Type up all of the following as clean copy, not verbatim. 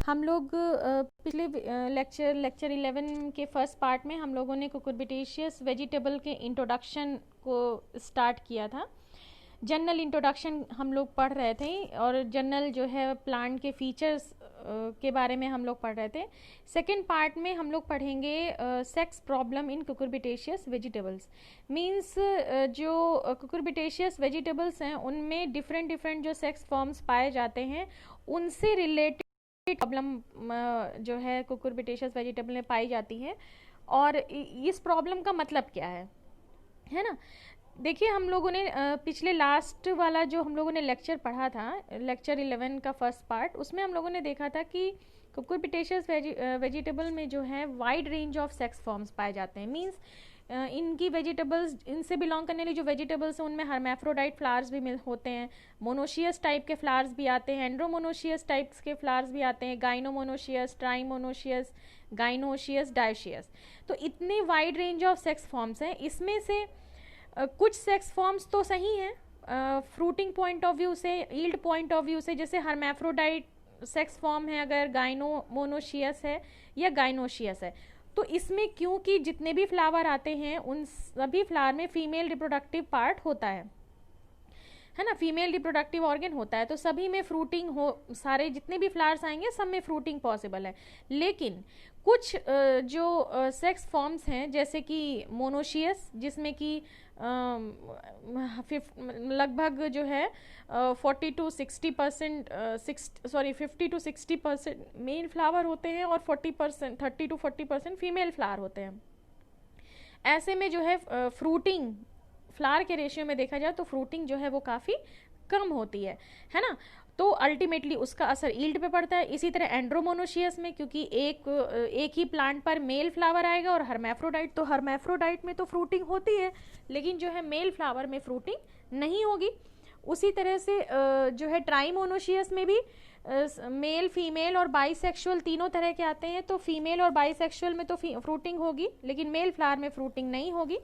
हम लोग पिछले लेक्चर 11 के फर्स्ट पार्ट में हम लोगों ने कुकुरबिटेशियस वेजिटेबल के इंट्रोडक्शन को स्टार्ट किया था। जनरल इंट्रोडक्शन हम लोग पढ़ रहे थे और जनरल जो है प्लांट के फीचर्स के बारे में हम लोग पढ़ रहे थे। सेकेंड पार्ट में हम लोग पढ़ेंगे sex problem in cucurbitaceous vegetables. Means जो कुकुरबिटेशियस वेजिटेबल्स हैं उनमें डिफरेंट जो सेक्स फॉर्म्स पाए जाते हैं, उनसे रिलेटेड प्रॉब्लम जो है कुकुरबिटेशियस वेजिटेबल में पाई जाती है और इस प्रॉब्लम का मतलब क्या है ना। देखिए, हम लोगों ने पिछले लास्ट वाला जो हम लोगों ने लेक्चर पढ़ा था, लेक्चर 11 का फर्स्ट पार्ट, उसमें हम लोगों ने देखा था कि कुकुरबिटेशियस वेजिटेबल में जो है wide range of sex forms पाए जाते हैं। मींस इनकी वेजिटेबल्स, इनसे बिलोंग करने वाली जो वेजिटेबल्स हैं उनमें हर्मैफ्रोडाइट फ्लावर्स भी होते हैं, मोनोशियस टाइप के फ्लावर्स भी आते हैं, एंड्रोमोनोशियस टाइप्स के फ्लावर्स भी आते हैं, गाइनोमोनोशियस, ट्राइमोनोशियस, गाइनोशियस, डायोशियस। तो इतने wide range of sex forms हैं। इसमें से कुछ सेक्स फॉर्म्स तो सही हैं फ्रूटिंग पॉइंट ऑफ व्यू से, यील्ड पॉइंट ऑफ व्यू से, जैसे हर्मैफ्रोडाइट सेक्स फॉर्म है अगर गाइनोमोनोशियस है या गाइनोशियस है, तो इसमें क्योंकि जितने भी फ्लावर आते हैं उन सभी फ्लावर में फीमेल रिप्रोडक्टिव पार्ट होता है ना, फीमेल रिप्रोडक्टिव ऑर्गन होता है, तो सभी में फ्रूटिंग हो, सारे जितने भी फ्लावर्स आएंगे सब में फ्रूटिंग पॉसिबल है। लेकिन कुछ जो सेक्स फॉर्म्स हैं जैसे कि मोनोशियस, जिसमें कि लगभग जो है 40 to 60% 50 to 60% मेल फ्लावर होते हैं और 30 to 40% फीमेल फ्लावर होते हैं। ऐसे में जो है फ्रूटिंग फ्लावर के रेशियो में देखा जाए तो फ्रूटिंग जो है वो काफ़ी कम होती है ना। तो अल्टीमेटली उसका असर ईल्ड पे पड़ता है। इसी तरह एंड्रोमोनोशियस में, क्योंकि एक ही प्लांट पर मेल फ्लावर आएगा और हर्मैफ्रोडाइट, तो हर्मैफ्रोडाइट में तो फ्रूटिंग होती है लेकिन जो है मेल फ्लावर में फ्रूटिंग नहीं होगी। उसी तरह से जो है ट्राइमोनोशियस में भी मेल, फीमेल और बाइसेक्सुअल तीनों तरह के आते हैं, तो फीमेल और बाइसेक्सुअल में तो फ्रूटिंग होगी लेकिन मेल फ्लावर में फ्रूटिंग नहीं होगी,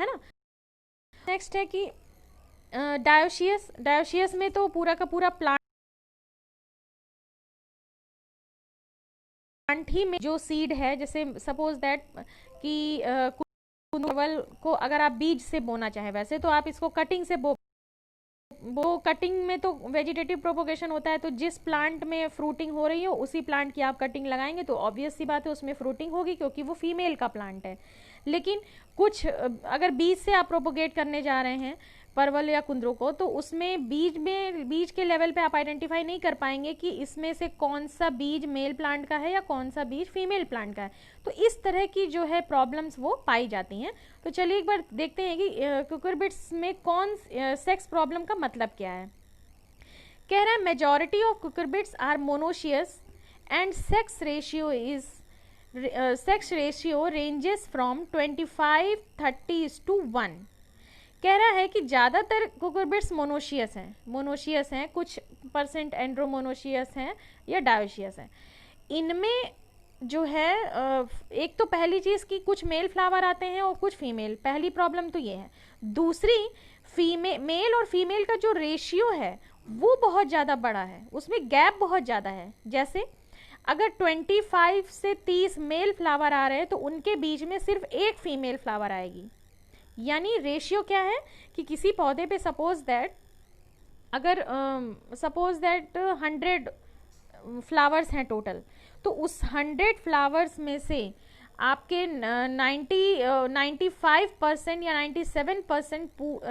है ना। नेक्स्ट है कि डायोशियस में तो पूरा का पूरा प्लांट ही में जो सीड है, जैसे सपोज दैट कि कुंदवल को अगर आप बीज से बोना चाहे, वैसे तो आप इसको कटिंग से वो कटिंग में तो वेजिटेटिव प्रोपोगेशन होता है, तो जिस प्लांट में फ्रूटिंग हो रही हो उसी प्लांट की आप कटिंग लगाएंगे तो ऑब्वियस सी बात है उसमें फ्रूटिंग होगी क्योंकि वो फीमेल का प्लांट है। लेकिन कुछ अगर बीज से आप प्रोपोगेट करने जा रहे हैं परवल या कुंदरू को, तो उसमें बीज के लेवल पे आप आइडेंटिफाई नहीं कर पाएंगे कि इसमें से कौन सा बीज मेल प्लांट का है या कौन सा बीज फीमेल प्लांट का है। तो इस तरह की जो है प्रॉब्लम्स वो पाई जाती हैं। तो चलिए एक बार देखते हैं कि कुकुरबिट्स में कौन सेक्स प्रॉब्लम का मतलब क्या है। कह रहा है majority of cucurbits are monoecious and sex ratio ranges from 25:30:1। कह रहा है कि ज़्यादातर कुकुरबिट्स मोनोशियस हैं, कुछ परसेंट एंड्रोमोनोशियस हैं या डायोशियस हैं। इनमें जो है एक तो पहली चीज़ कि कुछ मेल फ्लावर आते हैं और कुछ फीमेल, पहली प्रॉब्लम तो ये है। दूसरी, मेल और फीमेल का जो रेशियो है वो बहुत ज़्यादा बड़ा है, उसमें गैप बहुत ज़्यादा है। जैसे अगर 25 से 30 मेल फ्लावर आ रहे हैं तो उनके बीच में सिर्फ एक फीमेल फ्लावर आएगी। यानी रेशियो क्या है कि किसी पौधे पे सपोज दैट 100 फ्लावर्स हैं टोटल, तो उस 100 फ्लावर्स में से आपके 95% या 97%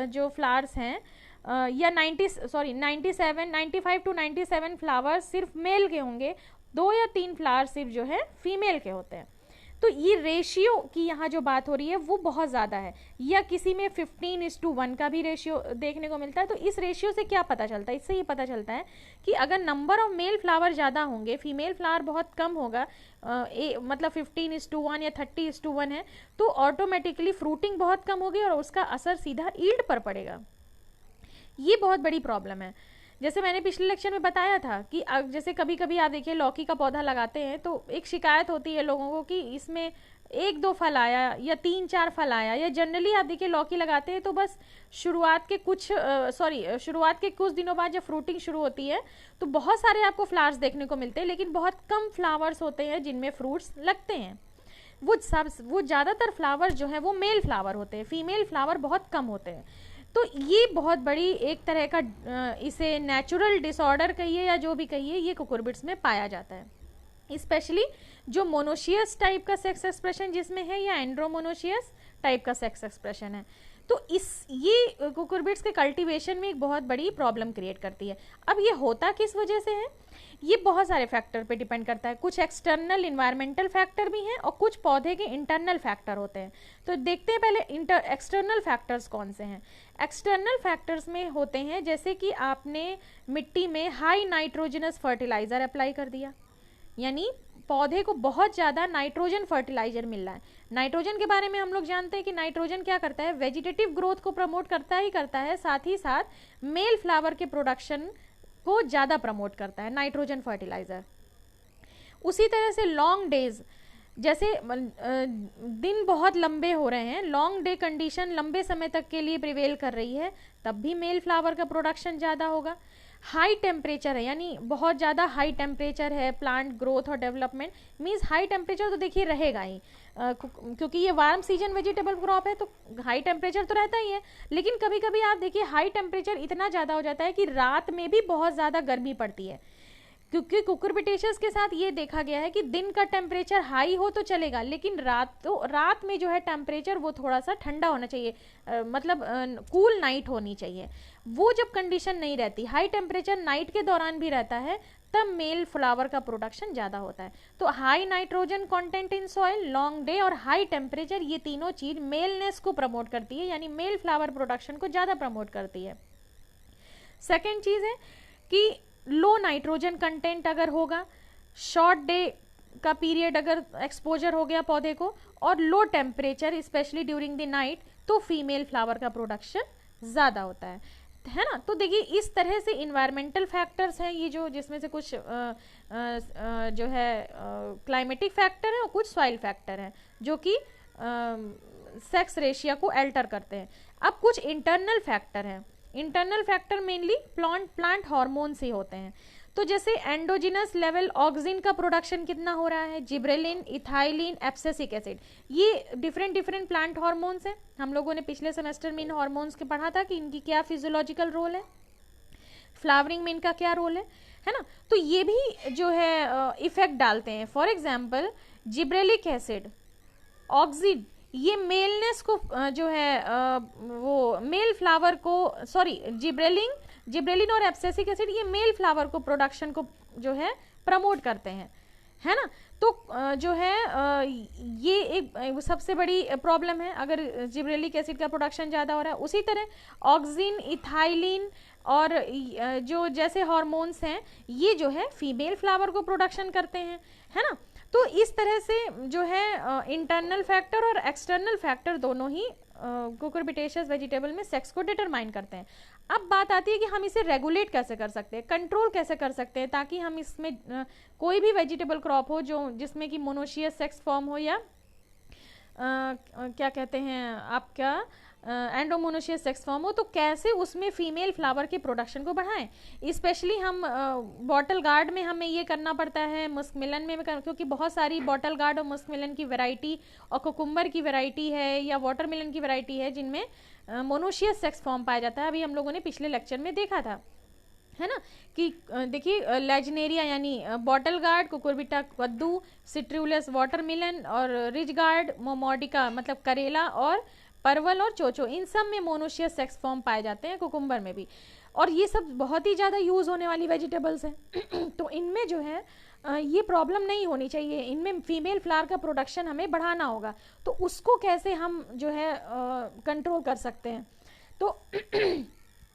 जो फ्लावर्स हैं या 95 to 97 फ्लावर्स सिर्फ मेल के होंगे, 2 या 3 फ्लावर्स सिर्फ जो है फीमेल के होते हैं। तो ये रेशियो की यहाँ जो बात हो रही है वो बहुत ज़्यादा है। या किसी में 15:1 का भी रेशियो देखने को मिलता है। तो इस रेशियो से क्या पता चलता है? इससे ये पता चलता है कि अगर नंबर ऑफ मेल फ्लावर ज़्यादा होंगे, फीमेल फ्लावर बहुत कम होगा, मतलब 15:1 या 30:1 है, तो ऑटोमेटिकली फ्रूटिंग बहुत कम होगी और उसका असर सीधा ईल्ड पर पड़ेगा। ये बहुत बड़ी प्रॉब्लम है। जैसे मैंने पिछले लेक्चर में बताया था कि जैसे कभी कभी आप देखिए लौकी का पौधा लगाते हैं तो एक शिकायत होती है लोगों को कि इसमें 1-2 फल आया या 3-4 फल आया, या जनरली आप देखिए लौकी लगाते हैं तो बस शुरुआत के कुछ दिनों बाद जब फ्रूटिंग शुरू होती है तो बहुत सारे आपको फ्लावर्स देखने को मिलते हैं, लेकिन बहुत कम फ्लावर्स होते हैं जिनमें फ्रूट्स लगते हैं। वो ज़्यादातर फ्लावर जो है वो मेल फ्लावर होते हैं, फीमेल फ्लावर बहुत कम होते हैं। तो ये बहुत बड़ी एक तरह का इसे नेचुरल डिसऑर्डर कहिए या जो भी कहिए, ये कुकुरबिट्स में पाया जाता है। स्पेशली जो मोनोशियस टाइप का सेक्स एक्सप्रेशन जिसमें है या एंड्रोमोनोशियस टाइप का सेक्स एक्सप्रेशन है, तो ये कुकुरबिट्स के कल्टीवेशन में एक बहुत बड़ी प्रॉब्लम क्रिएट करती है। अब ये होता किस वजह से है, ये बहुत सारे फैक्टर पे डिपेंड करता है। कुछ एक्सटर्नल इन्वायरमेंटल फैक्टर भी हैं और कुछ पौधे के इंटरनल फैक्टर होते हैं। तो देखते हैं पहले एक्सटर्नल फैक्टर्स कौन से हैं। एक्सटर्नल फैक्टर्स में होते हैं जैसे कि आपने मिट्टी में हाई नाइट्रोजनस फर्टिलाइजर अप्लाई कर दिया, यानी पौधे को बहुत ज़्यादा नाइट्रोजन फर्टिलाइजर मिल रहा है। नाइट्रोजन के बारे में हम लोग जानते हैं कि नाइट्रोजन क्या करता है, वेजिटेटिव ग्रोथ को प्रमोट करता है, साथ ही साथ मेल फ्लावर के प्रोडक्शन को ज़्यादा प्रमोट करता है नाइट्रोजन फर्टिलाइजर। उसी तरह से लॉन्ग डेज, जैसे दिन बहुत लंबे हो रहे हैं, लॉन्ग डे कंडीशन लंबे समय तक के लिए प्रिवेल कर रही है, तब भी मेल फ्लावर का प्रोडक्शन ज़्यादा होगा। हाई टेम्परेचर है, यानी बहुत ज़्यादा हाई टेम्परेचर है प्लांट ग्रोथ और डेवलपमेंट, मीन्स हाई टेम्परेचर तो देखिए रहेगा ही, क्योंकि ये वार्म सीजन वेजिटेबल क्रॉप है तो हाई टेम्परेचर तो रहता ही है। लेकिन कभी कभी आप देखिए हाई टेम्परेचर इतना ज़्यादा हो जाता है कि रात में भी बहुत ज़्यादा गर्मी पड़ती है, क्योंकि कुकुरबिटेशियस के साथ ये देखा गया है कि दिन का टेम्परेचर हाई हो तो चलेगा, लेकिन रात में जो है टेम्परेचर वो थोड़ा सा ठंडा होना चाहिए, मतलब कूल नाइट होनी चाहिए। वो जब कंडीशन नहीं रहती, हाई टेम्परेचर नाइट के दौरान भी रहता है, तब मेल फ्लावर का प्रोडक्शन ज़्यादा होता है। तो high nitrogen content in soil, long day और हाई टेम्परेचर, ये तीनों चीज़ मेलनेस को प्रमोट करती है, यानी मेल फ्लावर प्रोडक्शन को ज़्यादा प्रमोट करती है। सेकेंड चीज़ है कि लो नाइट्रोजन कंटेंट अगर होगा, शॉर्ट डे का पीरियड अगर एक्सपोजर हो गया पौधे को, और low temperature specially during the night, तो फीमेल फ्लावर का प्रोडक्शन ज़्यादा होता है ना। तो देखिए इस तरह से इन्वायरमेंटल फैक्टर्स हैं ये, जो जिसमें से कुछ जो है क्लाइमेटिक फैक्टर है और कुछ सॉइल फैक्टर हैं जो कि सेक्स रेशियो को अल्टर करते हैं। अब कुछ इंटरनल फैक्टर हैं, internal factor mainly plant hormone से होते हैं। तो जैसे एंडोजिनस लेवल ऑक्सिन का प्रोडक्शन कितना हो रहा है, जिब्रेलिन, इथाइलिन, एब्सिसिक एसिड, ये डिफरेंट प्लांट हार्मोन्स हैं। हम लोगों ने पिछले सेमेस्टर में इन हार्मोन्स के पढ़ा था कि इनकी क्या फिजियोलॉजिकल रोल है, फ्लावरिंग में इनका क्या रोल है ना। तो ये भी जो है इफेक्ट डालते हैं। For example gibberellic acid, auxin, ये मेलनेस को जो है वो मेल फ्लावर को, सॉरी जिब्रेलिन और एब्सिसिक एसिड, ये मेल फ्लावर को प्रोडक्शन को जो है प्रमोट करते हैं, है ना। तो जो है ये एक सबसे बड़ी प्रॉब्लम है अगर जिब्रेलिक एसिड का प्रोडक्शन ज़्यादा हो रहा है। उसी तरह ऑक्सिन, इथाइलिन और जो जैसे हार्मोन्स हैं ये जो है फीमेल फ्लावर को प्रोडक्शन करते हैं, है ना। तो इस तरह से जो है इंटरनल फैक्टर और एक्सटर्नल फैक्टर दोनों ही कुकुरबिटेशियस वेजिटेबल में सेक्स को डिटरमाइन करते हैं। अब बात आती है कि हम इसे रेगुलेट कैसे कर सकते हैं, कंट्रोल कैसे कर सकते हैं, ताकि हम इसमें कोई भी वेजिटेबल क्रॉप हो जो जिसमें कि मोनोशियस सेक्स फॉर्म हो या क्या कहते हैं आपका एंडोमोनोशियस सेक्स फॉर्म हो, तो कैसे उसमें फीमेल फ्लावर के प्रोडक्शन को बढ़ाएं। स्पेशली हम बॉटल गार्ड में हमें ये करना पड़ता है, मस्कमिलन में क्योंकि बहुत सारी बॉटल गार्ड और मस्कमिलन की वैरायटी और कुकुम्बर की वैरायटी है या वाटरमेलन की वैरायटी है जिनमें मोनोशियस सेक्स फॉर्म पाया जाता है। अभी हम लोगों ने पिछले लेक्चर में देखा था, है ना, कि देखिए लेजनेरिया यानी बॉटल गार्ड, कुकुरबिटा कद्दू, सिट्रूलस वाटरमेलन और रिज गार्ड, मोमोडिका मतलब करेला और परवल और चोचो, इन सब में मोनोशियस सेक्स फॉर्म पाए जाते हैं, कुकुम्बर में भी। और ये सब बहुत ही ज़्यादा यूज़ होने वाली वेजिटेबल्स हैं तो इनमें जो है ये प्रॉब्लम नहीं होनी चाहिए, इनमें फीमेल फ्लावर का प्रोडक्शन हमें बढ़ाना होगा। तो उसको कैसे हम जो है कंट्रोल कर सकते हैं, तो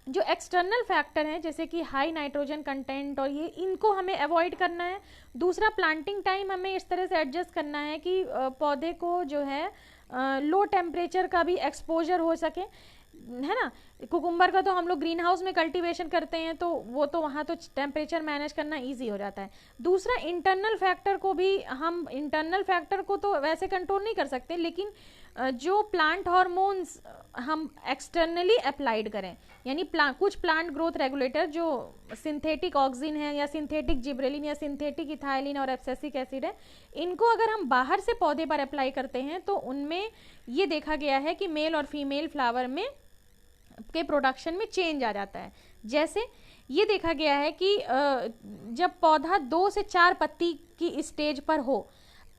जो एक्सटर्नल फैक्टर हैं जैसे कि हाई नाइट्रोजन कंटेंट और ये, इनको हमें अवॉइड करना है। दूसरा, प्लांटिंग टाइम हमें इस तरह से एडजस्ट करना है कि पौधे को जो है लो टेम्परेचर का भी एक्सपोजर हो सके, है ना। कुकुम्बर का तो हम लोग ग्रीन हाउस में कल्टीवेशन करते हैं, तो वो तो वहाँ तो टेम्परेचर मैनेज करना इजी हो जाता है। दूसरा, इंटरनल फैक्टर को भी हम, इंटरनल फैक्टर को तो वैसे कंट्रोल नहीं कर सकते, लेकिन जो प्लांट हार्मोन्स हम एक्सटर्नली अप्लाइड करें, यानी कुछ प्लांट ग्रोथ रेगुलेटर जो सिंथेटिक ऑक्सिन है या सिंथेटिक जिब्रेलिन या सिंथेटिक इथाइलिन और एब्सिसिक एसिड है, इनको अगर हम बाहर से पौधे पर अप्लाई करते हैं तो उनमें ये देखा गया है कि मेल और फीमेल फ्लावर में के प्रोडक्शन में चेंज आ जाता है। जैसे ये देखा गया है कि जब पौधा 2 से 4 पत्ती की स्टेज पर हो,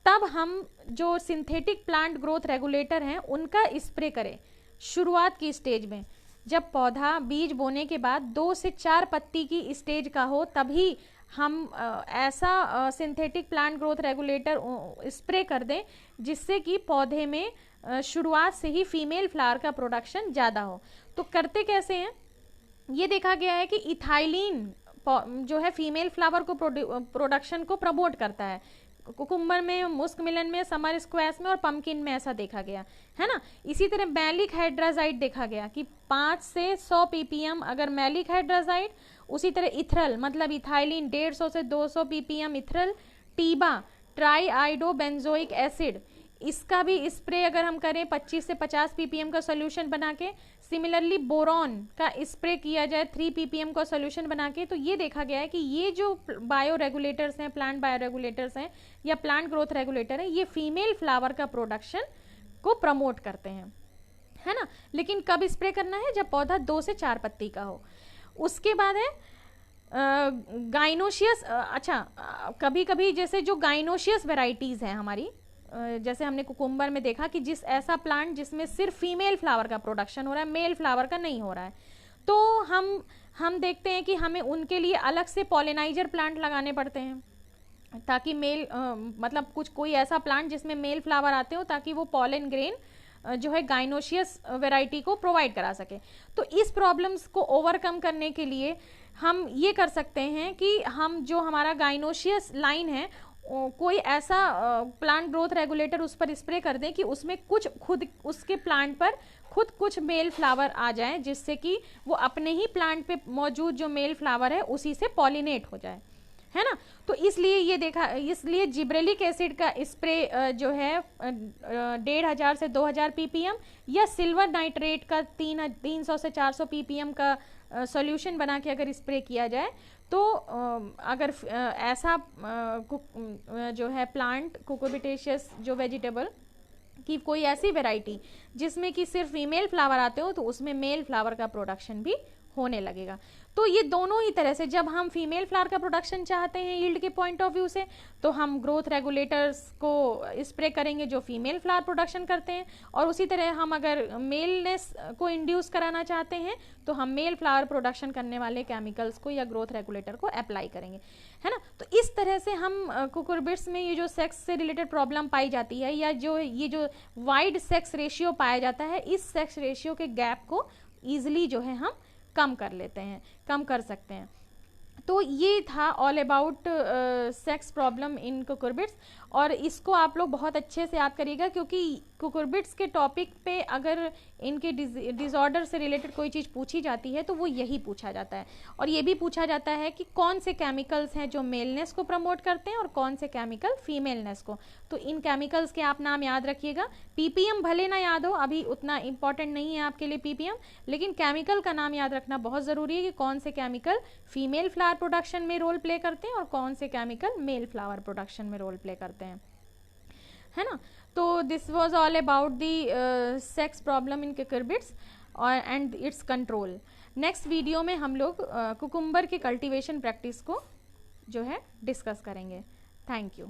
तब हम जो सिंथेटिक प्लांट ग्रोथ रेगुलेटर हैं उनका स्प्रे करें शुरुआत की स्टेज में। जब पौधा बीज बोने के बाद 2 से 4 पत्ती की स्टेज का हो, तभी हम ऐसा synthetic plant growth regulator spray कर दें जिससे कि पौधे में शुरुआत से ही फीमेल फ्लावर का प्रोडक्शन ज़्यादा हो। तो करते कैसे हैं, ये देखा गया है कि इथाइलिन जो है फीमेल फ्लावर को प्रोडक्शन को प्रमोट करता है। कुकुम्बर में, मुस्क मिलन में, समर स्क्वैश में और पम्पकिन में ऐसा देखा गया है ना। इसी तरह मैलिक हाइड्राजाइड देखा गया कि 5 से 100 ppm अगर मैलिक हाइड्राजाइड, उसी तरह इथरल मतलब इथाइलिन 150 से 200 ppm इथरल, टीबा ट्राई आइडो बेंजोइक एसिड, इसका भी स्प्रे अगर हम करें 25 से 50 ppm का सोल्यूशन बना के, सिमिलरली बोरॉन का स्प्रे किया जाए 3 ppm का सोल्यूशन बना के, तो ये देखा गया है कि ये जो बायो रेगुलेटर्स हैं, प्लांट बायो रेगुलेटर्स हैं या प्लांट ग्रोथ रेगुलेटर हैं, ये फीमेल फ्लावर का प्रोडक्शन को प्रमोट करते हैं, है ना। लेकिन कब स्प्रे करना है, जब पौधा 2 से 4 पत्ती का हो। उसके बाद है गाइनोशियस। अच्छा, कभी कभी जैसे जो गाइनोशियस वेराइटीज़ हैं हमारी, जैसे हमने कुकुम्बर में देखा कि ऐसा प्लांट जिसमें सिर्फ फीमेल फ्लावर का प्रोडक्शन हो रहा है, मेल फ्लावर का नहीं हो रहा है, तो हम देखते हैं कि हमें उनके लिए अलग से पॉलिनाइजर प्लांट लगाने पड़ते हैं ताकि मतलब कोई ऐसा प्लांट जिसमें मेल फ्लावर आते हो, ताकि वो पॉलन ग्रेन जो है गाइनोशियस वैरायटी को प्रोवाइड करा सके। तो इस प्रॉब्लम्स को ओवरकम करने के लिए हम ये कर सकते हैं कि हम जो हमारा गाइनोशियस लाइन है, कोई ऐसा प्लांट ग्रोथ रेगुलेटर उस पर स्प्रे कर दें कि उसमें खुद उसके प्लांट पर कुछ मेल फ्लावर आ जाएं, जिससे कि वो अपने ही प्लांट पे मौजूद जो मेल फ्लावर है उसी से पॉलिनेट हो जाए, है ना। तो इसलिए जिब्रेलिक एसिड का स्प्रे जो है 1500 से 2000 ppm या सिल्वर नाइट्रेट का 300 से 400 ppm का सॉल्यूशन बना के अगर स्प्रे किया जाए, तो अगर ऐसा जो है प्लांट कुकुरबिटेशियस जो वेजिटेबल की कोई ऐसी वैरायटी जिसमें कि सिर्फ फीमेल फ्लावर आते हो, तो उसमें मेल फ्लावर का प्रोडक्शन भी होने लगेगा। तो ये दोनों ही तरह से, जब हम फीमेल फ्लावर का प्रोडक्शन चाहते हैं यील्ड के पॉइंट ऑफ व्यू से, तो हम ग्रोथ रेगुलेटर्स को स्प्रे करेंगे जो फीमेल फ्लावर प्रोडक्शन करते हैं, और उसी तरह हम अगर मेलनेस को इंड्यूस कराना चाहते हैं तो हम मेल फ्लावर प्रोडक्शन करने वाले केमिकल्स को या ग्रोथ रेगुलेटर को अप्लाई करेंगे, है ना। तो इस तरह से हम कुकुरबिट्स में ये जो सेक्स से रिलेटेड प्रॉब्लम पाई जाती है, या ये जो वाइड सेक्स रेशियो पाया जाता है, इस सेक्स रेशियो के गैप को ईजिली जो है हम कम कर सकते हैं। तो ये था all about sex problem in cucurbits, और इसको आप लोग बहुत अच्छे से याद करिएगा, क्योंकि कुकुरबिट्स के टॉपिक पे अगर इनके डिसऑर्डर से रिलेटेड कोई चीज़ पूछी जाती है तो वो यही पूछा जाता है, और ये भी पूछा जाता है कि कौन से केमिकल्स हैं जो मेलनेस को प्रमोट करते हैं और कौन से केमिकल फीमेलनेस को। तो इन केमिकल्स के आप नाम याद रखिएगा। पीपीएम भले ना याद हो, अभी उतना इंपॉर्टेंट नहीं है आपके लिए पीपीएम, लेकिन केमिकल का नाम याद रखना बहुत ज़रूरी है कि कौन से केमिकल फीमेल फ्लावर प्रोडक्शन में रोल प्ले करते हैं और कौन से केमिकल मेल फ्लावर प्रोडक्शन में रोल प्ले करते हैं, है ना। तो this was all about the sex problem in cucurbits and it's control. Next video में हम लोग कुकुम्बर के कल्टीवेशन प्रैक्टिस को जो है डिस्कस करेंगे। Thank you.